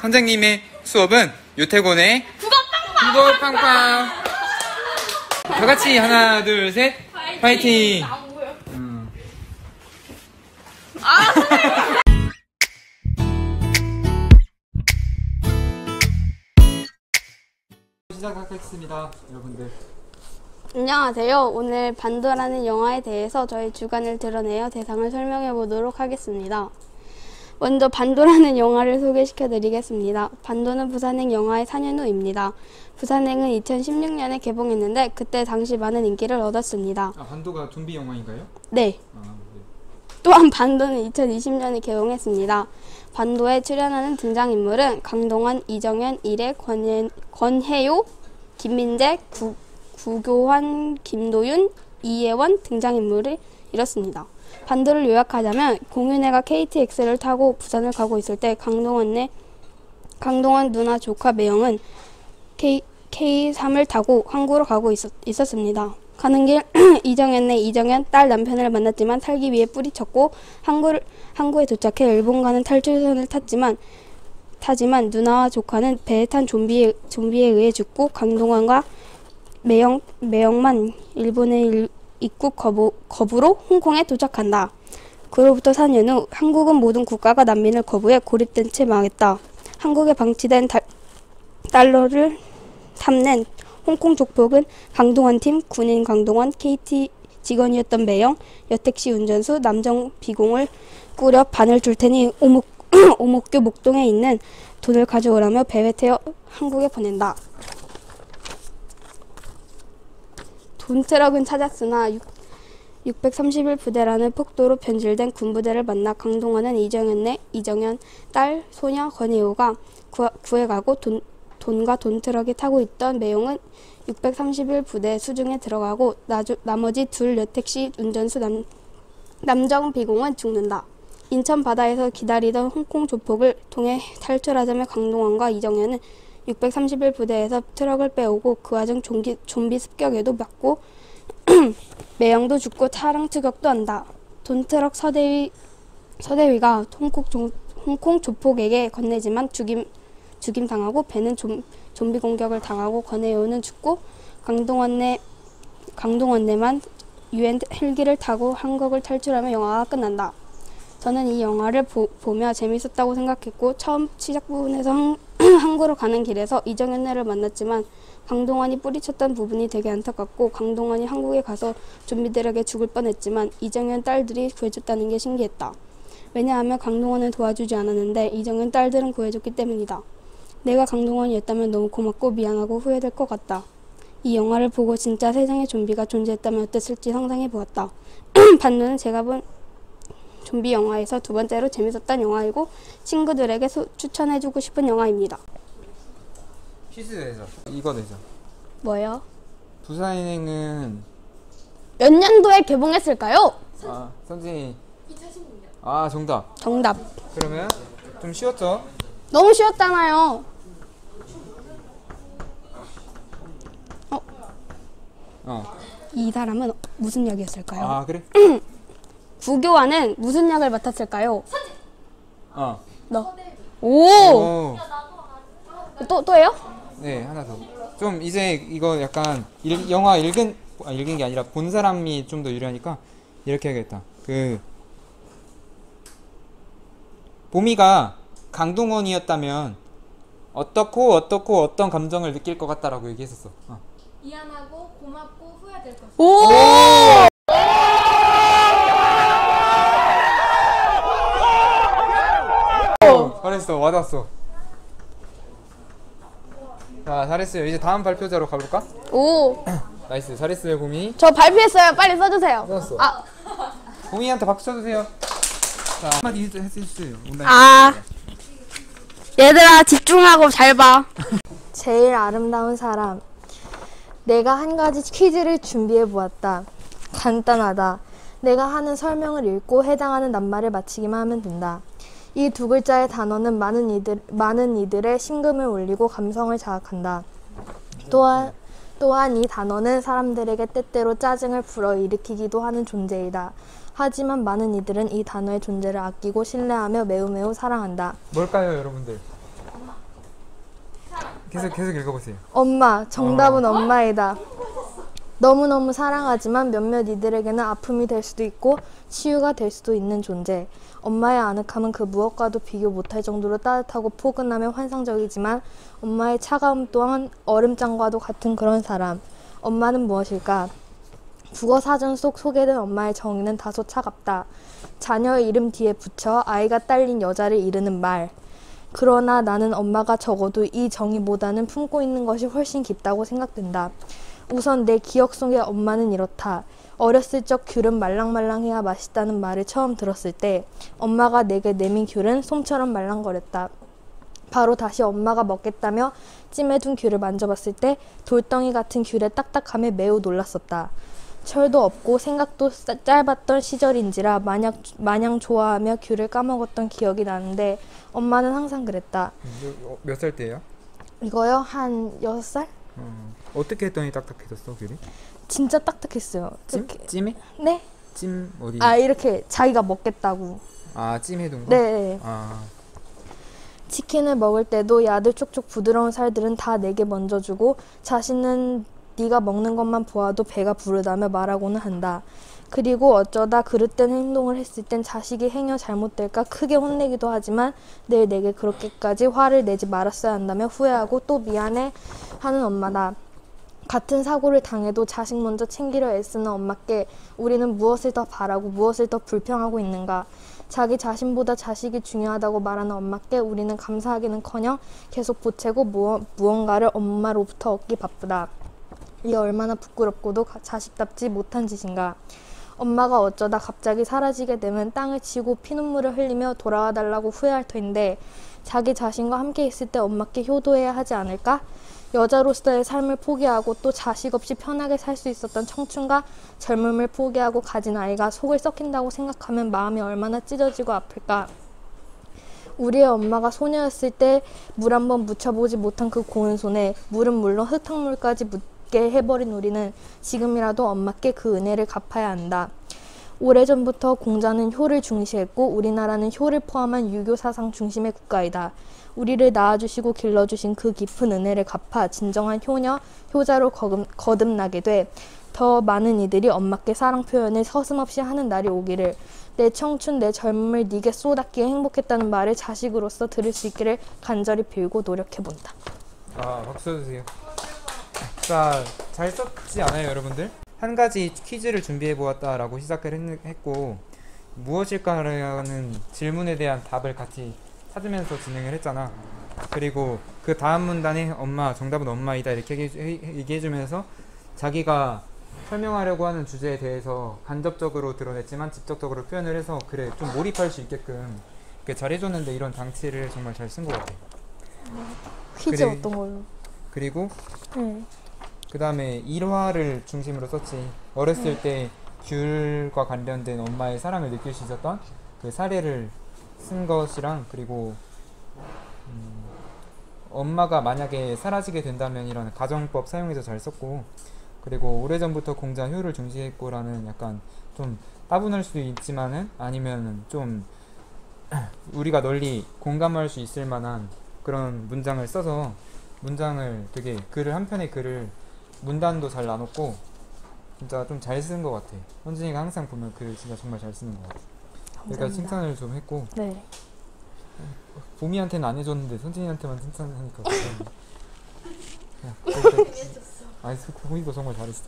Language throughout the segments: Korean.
선생님의 수업은 유태곤의 국어 팡팡. 다 같이 하나, 둘, 셋. 파이팅. 시작하겠습니다, 여러분들. 안녕하세요. 오늘 반도라는 영화에 대해서 저희 주관을 드러내어 대상을 설명해 보도록 하겠습니다. 먼저 반도라는 영화를 소개시켜 드리겠습니다. 반도는 부산행 영화의 4년 후입니다. 부산행은 2016년에 개봉했는데 그때 당시 많은 인기를 얻었습니다. 반도가 좀비 영화인가요? 네. 또한 반도는 2020년에 개봉했습니다. 반도에 출연하는 등장인물은 강동원, 이정현, 이래, 권혜요, 김민재, 구교환, 김도윤, 이혜원 등장인물이 이렇습니다. 반도를 요약하자면 공윤회가 KTX를 타고 부산을 가고 있을 때 강동원 누나 조카 매영은 K3을 타고 항구로 가고 있었습니다. 가는 길 이정현 딸 남편을 만났지만 살기 위해 뿌리쳤고 항구에 도착해 일본 가는 탈출선을 타지만 누나와 조카는 배에 탄 좀비에 의해 죽고 강동원과 매영만 일본의 입국 거부로 홍콩에 도착한다. 그로부터 4년 후 한국은 모든 국가가 난민을 거부해 고립된 채 망했다. 한국에 방치된 달러를 탐낸 홍콩 족복은 강동원 팀, 군인 강동원, KT 직원이었던 매영, 여택시 운전수, 남정 비공을 꾸려 반을 줄 테니 오목교 목동에 있는 돈을 가져오라며 배에 태워 한국에 보낸다. 돈트럭은 찾았으나 631부대라는 폭도로 변질된 군부대를 만나 강동원은 이정현 딸 소녀 권혜호가 구해가고 돈과 돈트럭이 타고 있던 매용은 631부대 수중에 들어가고 나머지 둘 여택시 운전수 남정 비공은 죽는다. 인천 바다에서 기다리던 홍콩 조폭을 통해 탈출하자며 강동원과 이정현은 631부대에서 트럭을 빼오고 그 와중 좀비 습격에도 맞고 매영도 죽고 차량 추격도 한다. 돈트럭 서대위가 홍콩 조폭에게 건네지만 죽임당하고 배는 좀비 공격을 당하고 권혜호는 죽고 강동원네만 유엔 헬기를 타고 한국을 탈출하며 영화가 끝난다. 저는 이 영화를 보며 재밌었다고 생각했고 처음 시작 부분에서 항구로 가는 길에서 이정현네를 만났지만 강동원이 뿌리쳤던 부분이 되게 안타깝고 강동원이 한국에 가서 좀비들에게 죽을 뻔했지만 이정현 딸들이 구해줬다는 게 신기했다. 왜냐하면 강동원은 도와주지 않았는데 이정현 딸들은 구해줬기 때문이다. 내가 강동원이었다면 너무 고맙고 미안하고 후회될 것 같다. 이 영화를 보고 진짜 세상에 좀비가 존재했다면 어땠을지 상상해보았다. 반도는 제가 본 좀비 영화에서 두 번째로 재밌었던 영화이고 친구들에게 추천해주고 싶은 영화입니다. 퀴즈 내자. 이거 내자. 뭐요? 부산행은 몇 년도에 개봉했을까요? 선생님. 2016년. 정답. 그러면 좀 쉬웠죠? 너무 쉬웠잖아요. 이 사람은 무슨 역이었을까요? 그래? 구교환은 무슨 역을 맡았을까요? 서진. 너. 오. 또예요? 네, 하나 더. 좀 이제 이거 약간 영화 읽은 게 아니라 본 사람이 좀 더 유리하니까 이렇게 해야겠다. 보미가 강동원이었다면 어떤 감정을 느낄 것 같다라고 얘기했었어. 미안하고 고맙고 후회될 것이다. 오! 잘했어, 와닿았어. 자, 잘했어요. 이제 다음 발표자로 가볼까? 오. 나이스, 잘했어요, 보미. 저 발표했어요. 빨리 써주세요. 써줬어. 보미한테 박수 쳐주세요. 자, 한마디 해주세요. 얘들아 집중하고 잘 봐. 제일 아름다운 사람. 내가 한 가지 퀴즈를 준비해 보았다. 간단하다. 내가 하는 설명을 읽고 해당하는 낱말을 맞히기만 하면 된다. 이 두 글자의 단어는 많은 이들의 심금을 울리고 감성을 자극한다. 또한 이 단어는 사람들에게 때때로 짜증을 불어일으키기도 하는 존재이다. 하지만 많은 이들은 이 단어의 존재를 아끼고 신뢰하며 매우 사랑한다. 뭘까요, 여러분들? 계속 읽어보세요. 엄마, 정답은 엄마이다. 너무너무 사랑하지만 몇몇 이들에게는 아픔이 될 수도 있고 치유가 될 수도 있는 존재. 엄마의 아늑함은 그 무엇과도 비교 못할 정도로 따뜻하고 포근하며 환상적이지만 엄마의 차가움 또한 얼음장과도 같은 그런 사람. 엄마는 무엇일까? 국어사전 속 소개된 엄마의 정의는 다소 차갑다. 자녀의 이름 뒤에 붙여 아이가 딸린 여자를 이르는 말. 그러나 나는 엄마가 적어도 이 정의보다는 품고 있는 것이 훨씬 깊다고 생각된다. 우선 내 기억 속의 엄마는 이렇다. 어렸을 적 귤은 말랑말랑해야 맛있다는 말을 처음 들었을 때 엄마가 내게 내민 귤은 솜처럼 말랑거렸다. 바로 다시 엄마가 먹겠다며 찜해둔 귤을 만져봤을 때 돌덩이 같은 귤의 딱딱함에 매우 놀랐었다. 철도 없고 생각도 짧았던 시절인지라 마냥 좋아하며 귤을 까먹었던 기억이 나는데 엄마는 항상 그랬다. 몇 살 때예요? 이거요? 한 6살? 어떻게 했더니 딱딱해졌어 귤이? 진짜 딱딱했어요. 찜? 찜해? 네? 찜 어디? 아 이렇게 자기가 먹겠다고. 아 찜해둔 거? 네. 아 치킨을 먹을 때도 야들촉촉 부드러운 살들은 다 내게 먼저 주고 자신은 네가 먹는 것만 보아도 배가 부르다며 말하고는 한다. 그리고 어쩌다 그릇된 행동을 했을 땐 자식이 행여 잘못될까 크게 혼내기도 하지만 늘 내게 그렇게까지 화를 내지 말았어야 한다며 후회하고 또 미안해 하는 엄마다. 같은 사고를 당해도 자식 먼저 챙기려 애쓰는 엄마께 우리는 무엇을 더 바라고 무엇을 더 불평하고 있는가. 자기 자신보다 자식이 중요하다고 말하는 엄마께 우리는 감사하기는커녕 계속 보채고 무언가를 엄마로부터 얻기 바쁘다. 이게 얼마나 부끄럽고도 자식답지 못한 짓인가. 엄마가 어쩌다 갑자기 사라지게 되면 땅을 치고 피눈물을 흘리며 돌아와 달라고 후회할 터인데 자기 자신과 함께 있을 때 엄마께 효도해야 하지 않을까? 여자로서의 삶을 포기하고 또 자식 없이 편하게 살 수 있었던 청춘과 젊음을 포기하고 가진 아이가 속을 썩힌다고 생각하면 마음이 얼마나 찢어지고 아플까. 우리의 엄마가 소녀였을 때 물 한번 묻혀보지 못한 그 고운 손에 물은 물론 흙탕물까지 묻게 해버린 우리는 지금이라도 엄마께 그 은혜를 갚아야 한다. 오래전부터 공자는 효를 중시했고 우리나라는 효를 포함한 유교 사상 중심의 국가이다. 우리를 낳아주시고 길러주신 그 깊은 은혜를 갚아 진정한 효녀, 효자로 거듭나게 돼 더 많은 이들이 엄마께 사랑 표현을 서슴없이 하는 날이 오기를, 내 청춘, 내 젊음을 네게 쏟았기에 행복했다는 말을 자식으로서 들을 수 있기를 간절히 빌고 노력해본다. 아 박수 주세요. 자, 잘 썼지 않아요 여러분들? 한 가지 퀴즈를 준비해 보았다라고 시작을 했고 무엇일까라는 질문에 대한 답을 같이 찾으면서 진행을 했잖아. 그리고 그 다음 문단에 엄마, 정답은 엄마이다 이렇게 얘기해주면서 자기가 설명하려고 하는 주제에 대해서 간접적으로 드러냈지만 직접적으로 표현을 해서 그래 좀 몰입할 수 있게끔 그렇게 잘 해줬는데 이런 장치를 정말 잘 쓴 것 같아. 퀴즈 어떤 걸로? 그리고 그 다음에 일화를 중심으로 썼지. 어렸을 때 귤과 관련된 엄마의 사랑을 느낄 수 있었던 그 사례를 쓴 것이랑 그리고 엄마가 만약에 사라지게 된다면 이런 가정법 사용해서 잘 썼고 그리고 오래전부터 공자 효를 중시했고라는 약간 좀 따분할 수도 있지만은 아니면 좀 우리가 널리 공감할 수 있을 만한 그런 문장을 써서 문장을 되게 글을 한 편의 글을 문단도 잘 나눴고 진짜 좀 잘 쓴 것 같아. 현진이가 항상 보면 글을 진짜 정말 잘 쓰는 것 같아. 그러니까 칭찬을 좀 했고 네. 보미한테는 안 해줬는데 선진이한테만 칭찬하니까 아니 보미도 정말 잘했어.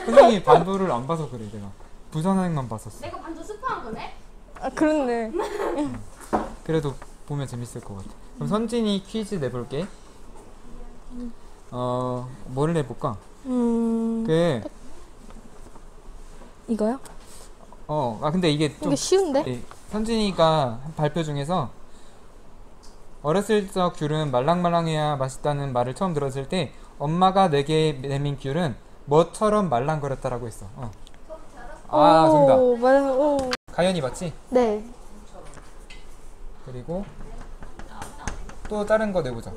선생님이 반도를 안 봐서 그래. 내가 부산행만 봤었어. 내가 반도 스파한 거네? 아 그렇네. 그래도 보면 재밌을 것 같아. 그럼 선진이 퀴즈 내볼게. 뭐를 내볼까? 이거요? 근데 이게 좀 이게 쉬운데? 네, 선진이가 한 발표 중에서 어렸을 적 귤은 말랑말랑해야 맛있다는 말을 처음 들었을 때 엄마가 내게 내민 귤은 뭐처럼 말랑거렸다라고 했어. 아 정답. 맞아. 오. 가연이 맞지? 네. 그리고 또 다른 거 내보자.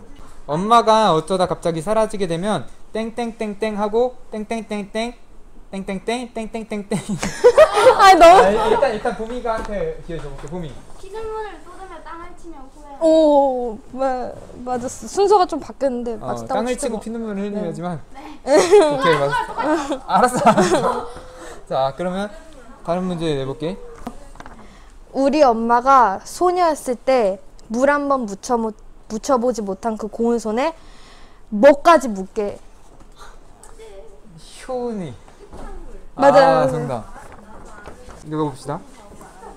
엄마가 어쩌다 갑자기 사라지게 되면 땡땡땡땡 하고 땡땡땡땡 땡땡땡 땡땡땡땡. 아 너무. 일단 보미가한테 기회 줘볼게. 보미. 피눈물을 쏟으며 땅을 오, 맞았어. 순서가 좀 바뀌었는데 맞았다고 땅을 치죠, 치고 뭐. 피눈물을 흘리지만 오케이 맞았어. 알았어. 자 그러면 다른 문제 내볼게. 우리 엄마가 소녀였을 때 물 한 번 묻혀보지 못한 그 고운 손에 뭐까지 묻게? 효은이. 맞아요. 정답. 읽어봅시다.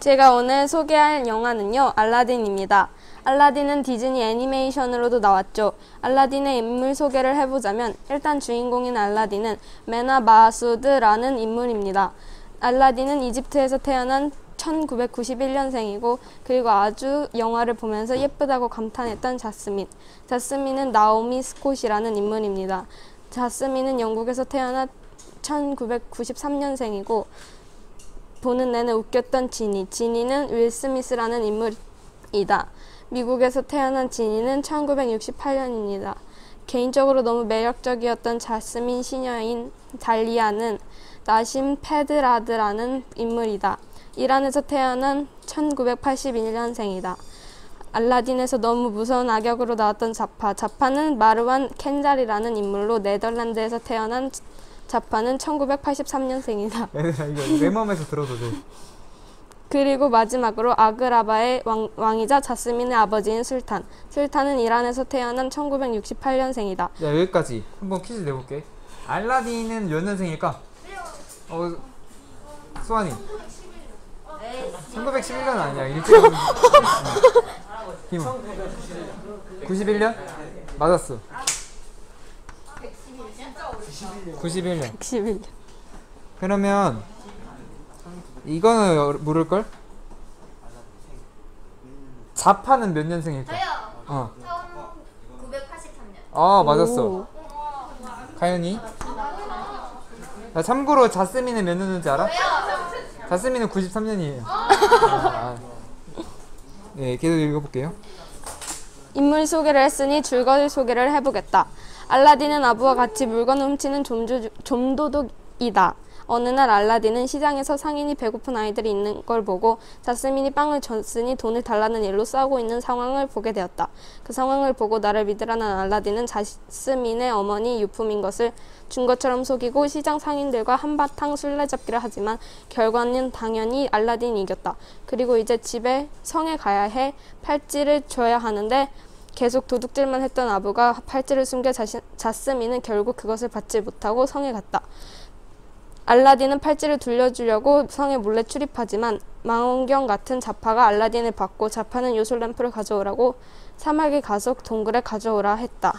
제가 오늘 소개할 영화는요, 알라딘입니다. 알라딘은 디즈니 애니메이션으로도 나왔죠. 알라딘의 인물 소개를 해보자면 일단 주인공인 알라딘은 메나 마수드라는 인물입니다. 알라딘은 이집트에서 태어난 1991년생이고 그리고 아주 영화를 보면서 예쁘다고 감탄했던 자스민. 자스민은 나오미 스콧이라는 인물입니다. 자스민은 영국에서 태어난 1993년생이고 보는 내내 웃겼던 지니. 지니는 윌 스미스라는 인물이다. 미국에서 태어난 지니는 1968년입니다. 개인적으로 너무 매력적이었던 자스민 시녀인 달리아는 나심 페드라드라는 인물이다. 이란에서 태어난 1981년생이다. 알라딘에서 너무 무서운 악역으로 나왔던 자파. 자파는 마르완 켄잘이라는 인물로 네덜란드에서 태어난 자파는 1983년생이다. 얘들아 이거 내 마음에서 들어도 돼. 그리고 마지막으로 아그라바의 왕이자 자스민의 아버지인 술탄. 술탄은 이란에서 태어난 1968년생이다. 야 여기까지 한번 퀴즈 내볼게. 알라딘은 몇 년생일까? 수환이 1911년 아니야. 일찍 힘 91년? 맞았어. 91년. 111년. 그러면 이거는 모를걸? 자파는 몇 년생일까? 저요. 1983년. 맞았어. 오. 가연이? 야, 참고로 자스민은 몇 년인지 알아? 자스민은 93년이에요. 네, 계속 읽어볼게요. 인물 소개를 했으니 줄거리 소개를 해보겠다. 알라딘은 아부와 같이 물건을 훔치는 좀도둑이다. 어느 날 알라딘은 시장에서 상인이 배고픈 아이들이 있는 걸 보고 자스민이 빵을 줬으니 돈을 달라는 일로 싸우고 있는 상황을 보게 되었다. 그 상황을 보고 나를 믿으라는 알라딘은 자스민의 어머니 유품인 것을 준 것처럼 속이고 시장 상인들과 한바탕 술래잡기를 하지만 결과는 당연히 알라딘이 이겼다. 그리고 이제 집에 성에 가야 해 팔찌를 줘야 하는데 계속 도둑질만 했던 아부가 팔찌를 숨겨 자스민은 결국 그것을 받지 못하고 성에 갔다. 알라딘은 팔찌를 돌려주려고 성에 몰래 출입하지만 망원경 같은 자파가 알라딘을 받고 자파는 요술램프를 가져오라고 사막에 가서 동굴에 가져오라 했다.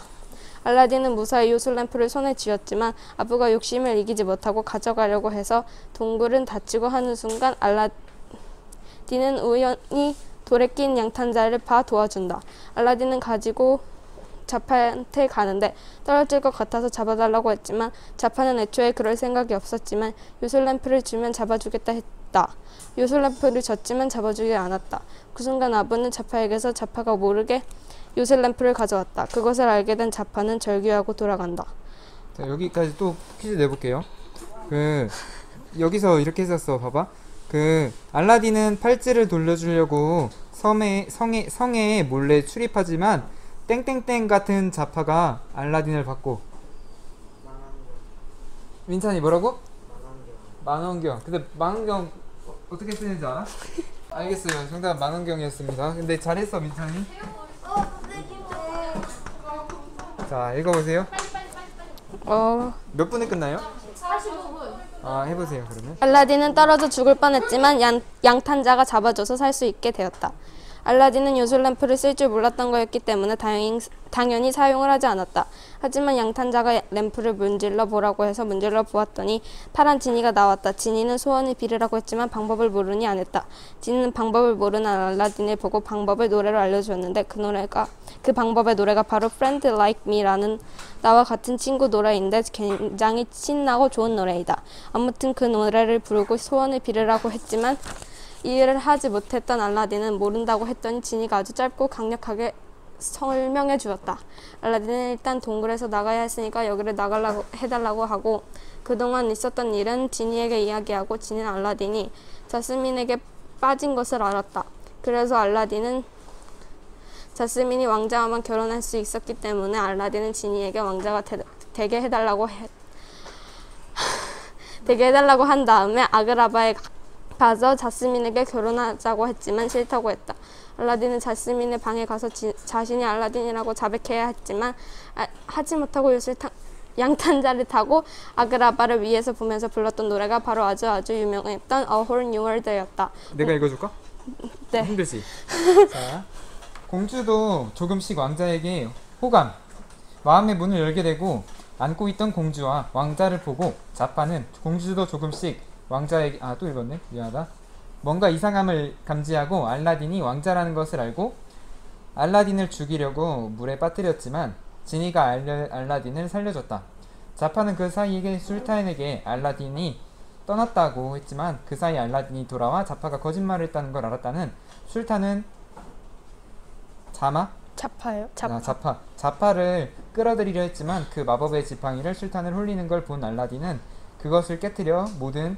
알라딘은 무사히 요술램프를 손에 쥐었지만 아부가 욕심을 이기지 못하고 가져가려고 해서 동굴은 닫히고 하는 순간 알라딘은 우연히 돌에 낀 양탄자를 봐 도와준다. 알라딘은 가지고 자파한테 가는데 떨어질 것 같아서 잡아달라고 했지만 자파는 애초에 그럴 생각이 없었지만 요술램프를 주면 잡아주겠다 했다. 요술램프를 줬지만 잡아주지 않았다. 그 순간 아부는 자파에게서 자파가 모르게 요술램프를 가져왔다. 그것을 알게 된 자파는 절규하고 돌아간다. 자, 여기까지 또 퀴즈 내볼게요. 여기서 이렇게 했었어. 봐봐. 알라딘은 팔찌를 돌려주려고 성에 몰래 출입하지만 땡땡땡 같은 자파가 알라딘을 받고 민찬이 뭐라고? 만원경. 근데 만원경 어떻게 쓰는지 알아? 알겠어요. 정답 만원경이었습니다. 근데 잘했어 민찬이. 자 읽어보세요. 몇 분에 끝나요? 45분. 해보세요 그러면. 알라딘은 떨어져 죽을 뻔했지만 양탄자가 잡아줘서 살 수 있게 되었다. 알라딘은 요술램프를 쓸 줄 몰랐던 거였기 때문에 당연히 사용을 하지 않았다. 하지만 양탄자가 램프를 문질러 보라고 해서 문질러 보았더니 파란 지니가 나왔다. 지니는 소원을 비르라고 했지만 방법을 모르니 안 했다. 지니는 방법을 모르는 알라딘을 보고 방법을 노래로 알려주었는데 그 방법의 노래가 바로 Friend Like Me라는 나와 같은 친구 노래인데 굉장히 신나고 좋은 노래이다. 아무튼 그 노래를 부르고 소원을 비르라고 했지만 이해를 하지 못했던 알라딘은 모른다고 했더니 지니가 아주 짧고 강력하게 설명해 주었다. 알라딘은 일단 동굴에서 나가야 했으니까 여기를 나가려고 해달라고 하고 그동안 있었던 일은 지니에게 이야기하고 지니는 알라딘이 자스민에게 빠진 것을 알았다. 그래서 알라딘은 자스민이 왕자와만 결혼할 수 있었기 때문에 알라딘은 지니에게 왕자가 되게 해달라고 한 다음에 아그라바에 가서 자스민에게 결혼하자고 했지만 싫다고 했다. 알라딘은 자스민의 방에 가서 자신이 알라딘이라고 자백해야 했지만 하지 못하고 양탄자를 타고 아그라바를 위에서 보면서 불렀던 노래가 바로 아주 유명했던 A Whole New World였다. 내가 읽어줄까? 네. 힘들지? 자, 공주도 조금씩 왕자에게 호감, 마음의 문을 열게 되고 안고 있던 공주와 왕자를 보고 자파는 공주도 조금씩 왕자에게 또 읽었네. 미안하다. 뭔가 이상함을 감지하고 알라딘이 왕자라는 것을 알고 알라딘을 죽이려고 물에 빠뜨렸지만 지니가 알라딘을 살려줬다. 자파는 그 사이에 술탄에게 알라딘이 떠났다고 했지만 그 사이 알라딘이 돌아와 자파가 거짓말을 했다는 걸 알았다는 술탄은 자파요? 자파를 끌어들이려 했지만 그 마법의 지팡이를 술탄을 홀리는 걸 본 알라딘은 그것을 깨뜨려 모든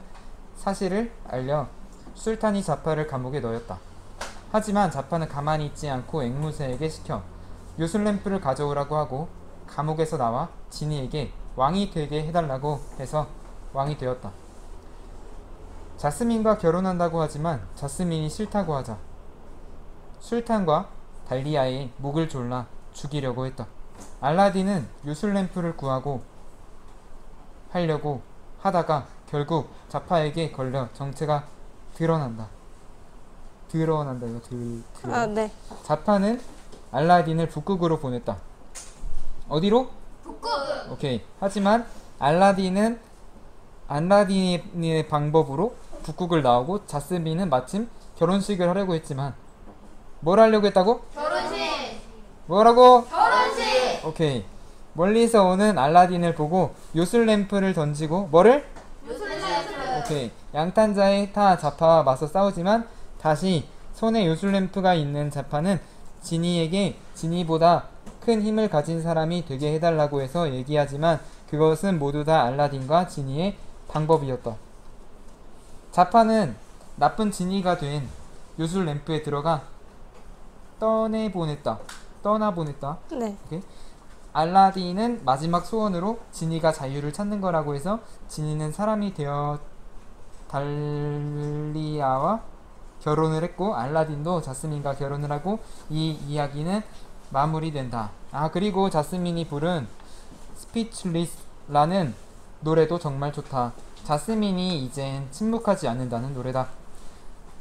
사실을 알려 술탄이 자파를 감옥에 넣었다. 하지만 자파는 가만히 있지 않고 앵무새에게 시켜 요술램프를 가져오라고 하고 감옥에서 나와 지니에게 왕이 되게 해달라고 해서 왕이 되었다. 자스민과 결혼한다고 하지만 자스민이 싫다고 하자 술탄과 달리아의 목을 졸라 죽이려고 했다. 알라딘은 요술램프를 구하고 하려고 하다가 결국 자파에게 걸려 정체가 드러난다. 이거 네. 자파는 알라딘을 북극으로 보냈다. 어디로? 북극! 오케이. 하지만 알라딘의 방법으로 북극을 나오고 자스민은 마침 결혼식을 하려고 했지만 뭘 하려고 했다고? 결혼식! 뭐라고? 결혼식! 오케이. 멀리서 오는 알라딘을 보고 요술램프를 던지고 뭐를? 요술램프! 오케이. 양탄자에 타 자파와 맞서 싸우지만 다시 손에 요술램프가 있는 자파는 지니에게 지니보다 큰 힘을 가진 사람이 되게 해달라고 해서 얘기하지만 그것은 모두 다 알라딘과 지니의 방법이었다. 자파는 나쁜 지니가 된 요술램프에 들어가 떠나보냈다. 네. 오케이. 알라딘은 마지막 소원으로 지니가 자유를 찾는 거라고 해서 지니는 사람이 되어 달리아와 결혼을 했고 알라딘도 자스민과 결혼을 하고 이 이야기는 마무리된다. 그리고 자스민이 부른 스피치리스라는 노래도 정말 좋다. 자스민이 이젠 침묵하지 않는다는 노래다.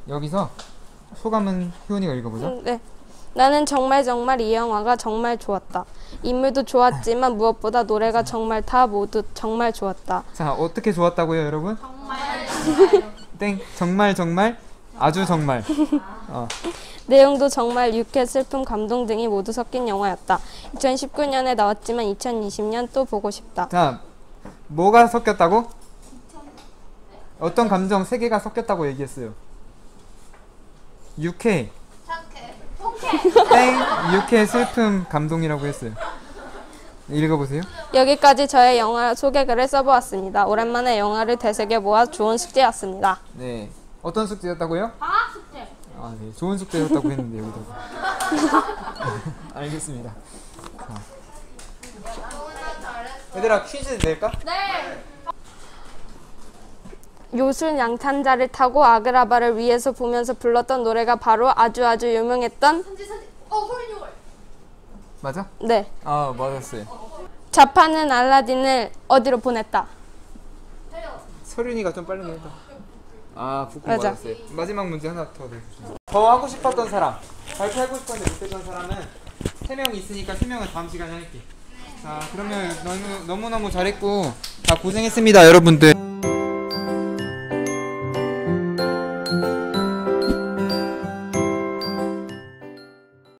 여기서 소감은 효은이가 읽어보자. 네. 나는 정말 이 영화가 정말 좋았다. 인물도 좋았지만 무엇보다 노래가 정말 다 모두 정말 좋았다. 자, 어떻게 좋았다고요, 여러분? 땡. 정말 아주 정말. 내용도 정말 유쾌, 슬픔, 감동 등이 모두 섞인 영화였다. 2019년에 나왔지만 2020년 또 보고 싶다. 자, 뭐가 섞였다고? 어떤 감정 세 개가 섞였다고 얘기했어요. 유쾌, 땡, 유쾌, 슬픔, 감동이라고 했어요. 읽어보세요. 여기까지 저의 영화 소개글을 써보았습니다. 오랜만에 영화를 되새겨 모아 좋은 숙제였습니다. 네, 어떤 숙제였다고요? 방학 숙제! 네, 좋은 숙제였다고 했는데 여기다가. 알겠습니다. 자. 얘들아, 퀴즈 낼까? 네! 요술 양탄자를 타고 아그라바를 위에서 보면서 불렀던 노래가 바로 아주 유명했던 선지 홀뉴월! 맞아? 네. 맞았어요. 자파는 알라딘을 어디로 보냈다? 서륜이가 좀 빨리 낸다. 북극 맞아. 맞았어요. 마지막 문제 하나 더 내주세요. 더 하고 싶었던 사람, 발표하고 싶었는데 못했던 사람은 3명 있으니까 3명은 다음 시간에 할게. 자, 그러면 너무너무 잘했고 다 고생했습니다, 여러분들.